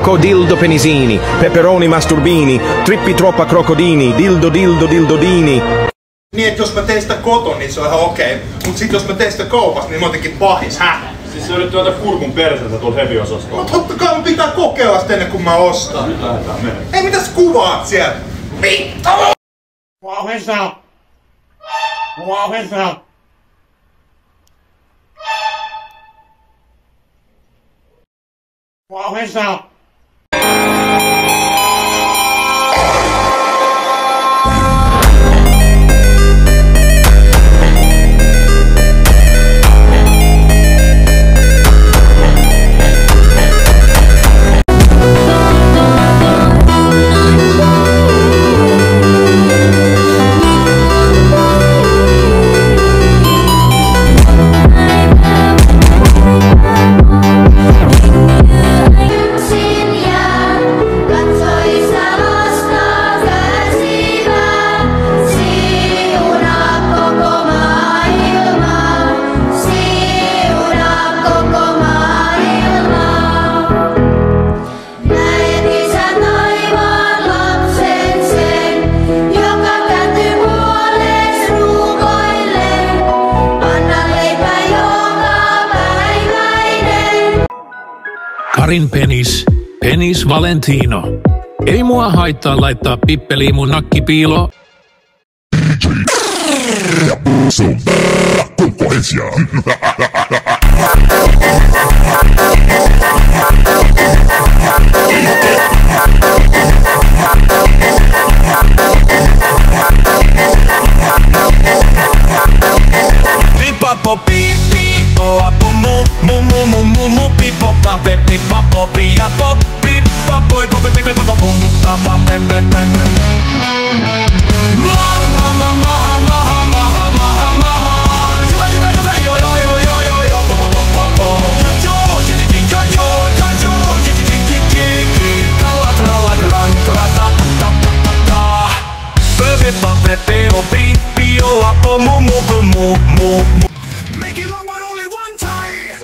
crocodildo penisini, peperoni masturbini, trippi troppa crocodini, dildo dildo dildodini. Niin, että jos mä teen sitä koton, niin se on ihan okei. Mut sit jos mä teen sitä kaupasta, niin mä oon jotenkin pahis. Siis se yritti ottaa kurkun perseeltä tuolla heviosastolla. No totta kai mun pitää kokeilla sitä ennen kuin mä ostan. Nyt lähdetään menemään. Ei mitäs kuvaat sieltä? Vittu! Karin penis. Penis Valentino. Ei mua haittaa laittaa pippeliin mun nakkipiilo. Concorrencia. Pipapo pipi, oa pumu, mumu mumu mu pipo pape pipapo piapo pipapo pipo pipo pipo pum papa pem pem pem. Make it long one only one time.